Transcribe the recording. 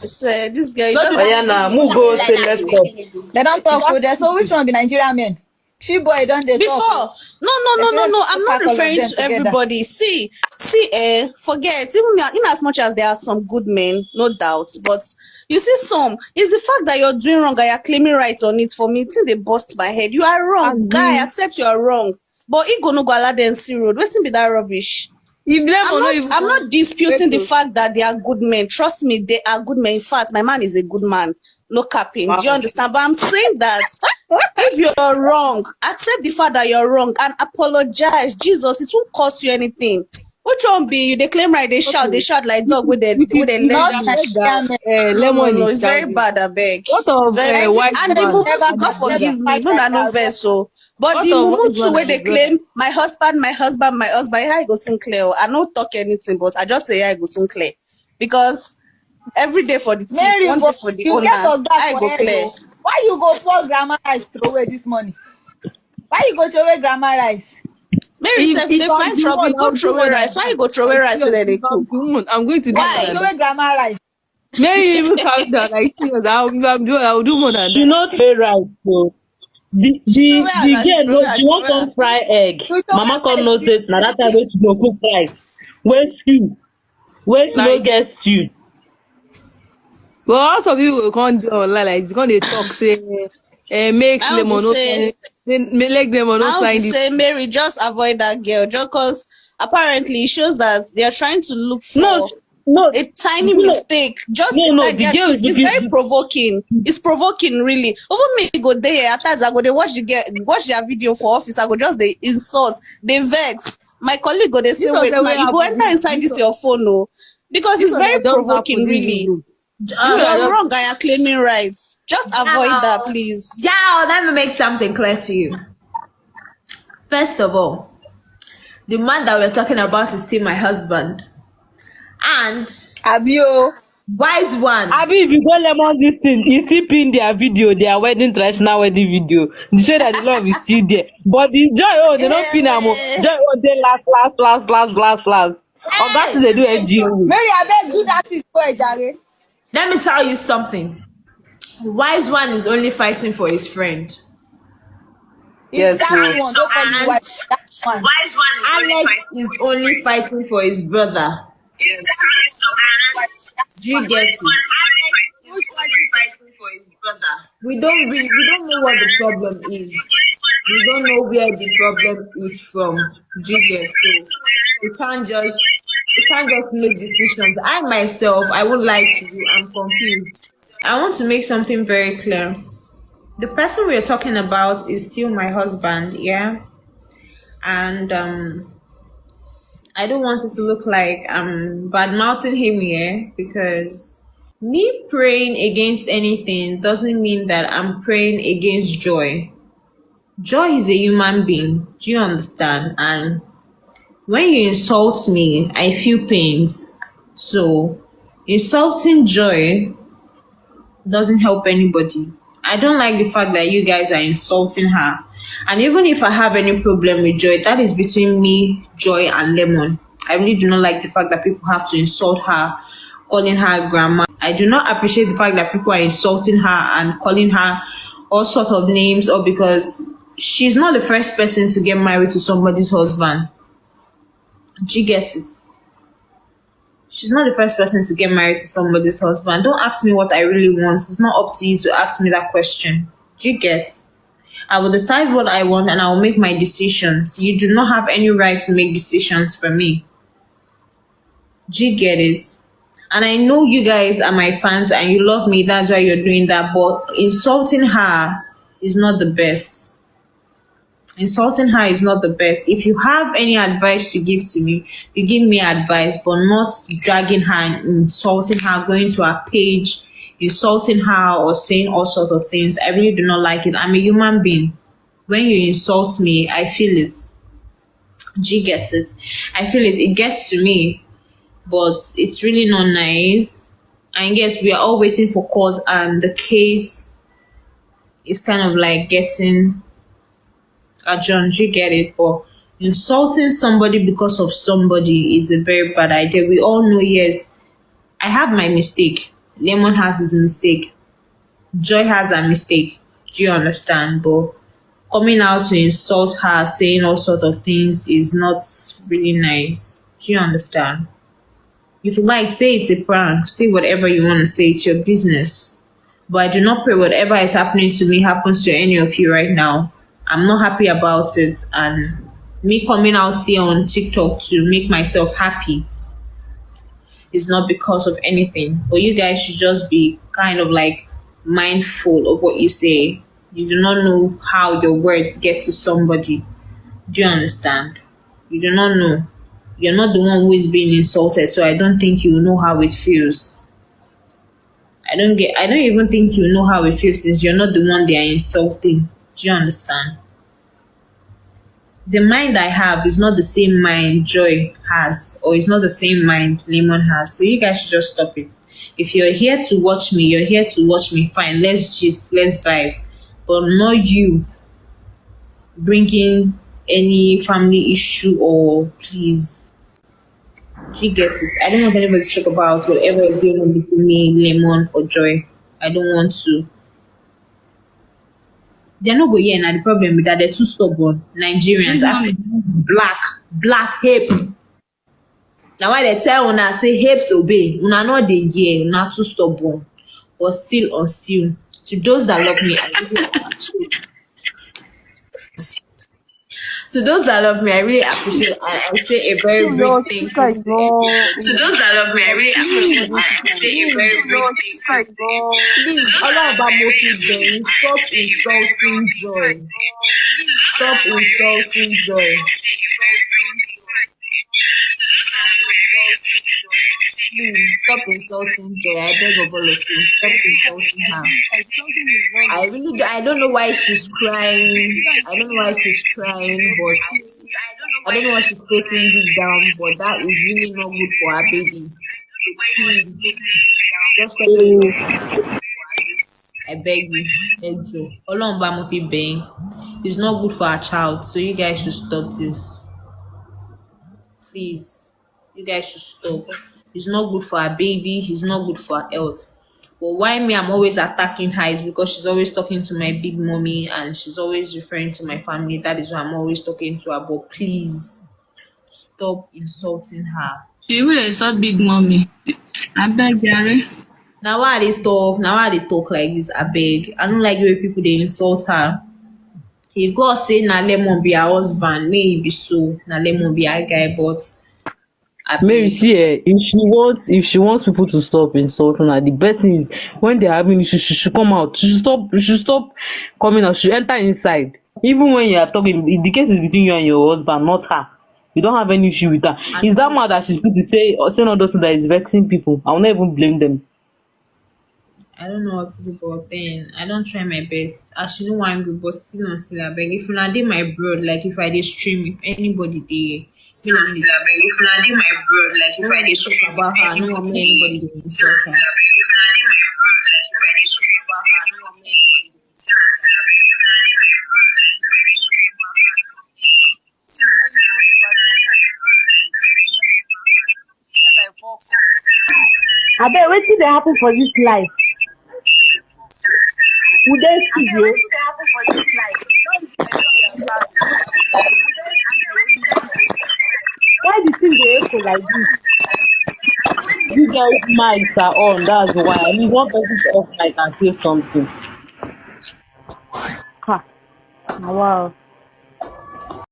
I swear, this girl, you Not just to Oh yeah, now move go say let's talk. They don't talk with them. So which one be Nigerian men? She boy don't they talk? before. No, They say no. I'm not pack all of referring them to together. everybody. See, forget. Even in as much as there are some good men, no doubt. But you see, some it's the fact that you're doing wrong and you're claiming right on it. For me, till they bust my head. You are wrong, guy. agree. Accept you are wrong. But he gonna go allow them see road. Waiting be that rubbish. If them I'm or not not even I'm not disputing the to fact that they are good men. Trust me, they are good men. In fact, my man is a good man. No capping. Do you Wow. understand? But I'm saying that if you're wrong, accept the fact that you're wrong and apologize. Jesus, it won't cost you anything. Which one be you? They claim right, they okay. shout like dog with If with a it is leg Not the loose. fact that Nigerian men. Lemon No, is it's very sounding. bad, I beg. What It's of very Nigerian and the men white will man never mumu, and God their never forgive brother? me, fight no like na no that. verse so. But What the of mumu white too man where and they his brother? claim my husband, how I go soon clear. I don't talk anything, but I just say I go soon clear. Because every day for the thief, Mary, one for day for the you get owner, a gas I for go head clear. though. Why you go pour grandma rice throw away this money? Why you go throw away grandma rice? Mary If self, if if they I'm find the trouble, one, you go I'll do throw away more than rice. Why you that. go throw away Like rice serious, where they if I'm cook? the one, I'm going to do Why more you Why? throw than that. away grandma rice? Maybe even calm down. Like serious, if I'm doing, I'll do more than She that. not very right, so Throw away the and girl throw know away she and throw want away. come fry egg. You throw Mama away come rice. know say na that time wey she go cook rice. Wey she no Like, get stew. but also people will come do online, like, it's gonna talk, say, make I will be lemon no saying sign, make lemon no I will be sign this. saying, Mary, just avoid that girl, just because apparently it shows that they are trying to look No, for no, a tiny no, mistake. Just no. like The that, girl is it's very looking. provoking. It's provoking, really. Even me go there at times. I go they watch their video for office. I go just they insult, they vex. My colleague go they This say, was wait, the now way you go enter happened. inside this your phone, no, because This it's one very that just provoking, happened this really. evening. This one that You're just wrong and you're claiming rights. Just avoid that, Now, please. now, let me make something clear to you. First of all, the man that we're talking about is still my husband. And Abio. wise one. Abi, if you go lemon this thing, you still pin their video, their wedding traditional wedding video. To show that the love is still there. But the joy oh, they don't pin am oh. Joy oh, they last. Oga Hey, still dey do NGO. Mary, I beg do that thing for Jare. let me tell you something. Wise one is only fighting for his friend. It's Yes, that so one. Don't call me And white. That one. Alex is only fighting for his brother. Do you get it? We don't know what the problem is. We don't know where the problem is from. Do you get? So we can't just make decisions. I myself, I won't lie to you, I'm confused. I want to make something very clear. The person we're talking about is still my husband, yeah? And I don't want it to look like I'm bad mouthing him here, because me praying against anything doesn't mean that I'm praying against joy. Joy is a human being. Do you understand? And when you insult me, I feel pains. So insulting Joy doesn't help anybody. I don't like the fact that you guys are insulting her. And even if I have any problem with Joy, that is between me, Joy, and Lemon. I really do not like the fact that people have to insult her, calling her grandma. I do not appreciate the fact that people are insulting her and calling her all sort of names, or because she's not the first person to get married to somebody's husband. Do you get it? She's not the first person to get married to somebody's husband. Don't ask me what I really want. It's not up to you to ask me that question. Do you get? I will decide what I want and I will make my decisions. You do not have any right to make decisions for me. Do you get it? And I know you guys are my fans and you love me. That's why you're doing that. But insulting her is not the best. Insulting her is not the best. If you have any advice to give to me, you give me advice, but not dragging her and insulting her, going to her page, insulting her or saying all sorts of things. I really do not like it. I'm a human being. When you insult me, I feel it. G gets it. I feel it. It gets to me, but it's really not nice. And yes, we are all waiting for court, and the case is kind of like getting John, you get it, but insulting somebody because of somebody is a very bad idea. We all know, yes, I have my mistake. Lemon has his mistake. Joy has a mistake. Do you understand? But coming out to insult her, saying all sorts of things is not really nice. Do you understand? If you like, say it's a prank. Say whatever you want to say. It's your business. But I do not pray whatever is happening to me happens to any of you right now. I'm not happy about it. And me coming out here on TikTok to make myself happy is not because of anything. But you guys should just be kind of like mindful of what you say. You do not know how your words get to somebody. Do you understand? You do not know. You're not the one who is being insulted, so I don't think you know how it feels. I don't even think you know how it feels since you're not the one they are insulting. Do you understand? The mind I have is not the same mind Joy has, or it's not the same mind Lemon has. So you guys should just stop it. If you're here to watch me, you're here to watch me. Fine, let's vibe. But not you bringing any family issue or please. She gets it. I don't want anybody to talk about whatever is going on between me, Lemon, or Joy. I don't want to. They're not going here, and the problem is that they're too stubborn. Nigerians, Africans, black hip. Now why they tell una say hips obey, una not dey hear, una too stubborn. But still on still. To those that love me, I really appreciate. To those that love me, I really appreciate. I say a very big Your thank sister you. is not. To those that love me, I really appreciate. I say a very big thank you. Please, Ọlọ́ọ̀bá mo fi bẹ̀yìn, stop insulting Joy. Stop insulting Joy. Please, stop insulting Joy. I beg of all of you, stop insulting her. I don't know why she's crying. I don't know why she's crying, but I don't know why she's facing deep down, but that is really not good for her baby. Please, just stop it. I beg you. Thank you. Ọlọ́run mo fi bẹ̀yìn. It's not good for our child, so you guys should stop this. Please, you guys should stop. It's not good for her baby. It's not good for her health. But why me? I'm always attacking her is because she's always talking to my big mommy and she's always referring to my family. That is why I'm always talking to her. But please, stop insulting her. She will insult big mommy. I beg Gary. Now why they talk like this? I beg. I don't like the way people they insult her. If God say na Lemon be her husband, may he be so. Na Lemon be her guy, but Mary, see, if she wants people to stop insulting her, the best thing is when they're having issues, she should come out. She should stop coming out. She should enter inside. Even when you are talking, the case is between you and your husband, not her. You don't have any issue with her. It's that mad that she's going to say all those things that is vexing people. I will not even blame them. I don't know what to do, but then I don't try my best. I should know I'm good, but still and still I beg. If una dey my bro, like if I dey stream, if anybody dey, still and still I beg. If una dey my bro, like if I dey talk about her, I don't want anybody to insult her. If una dey my bro, like if I dey talk about her, I don't want anybody to insult her. I bet wetin dey happen for this life. Would they see you? Why the thing dey echo like this? You guys mics are on, that's why. I mean, one person to off mic and say something. Ha. Wow.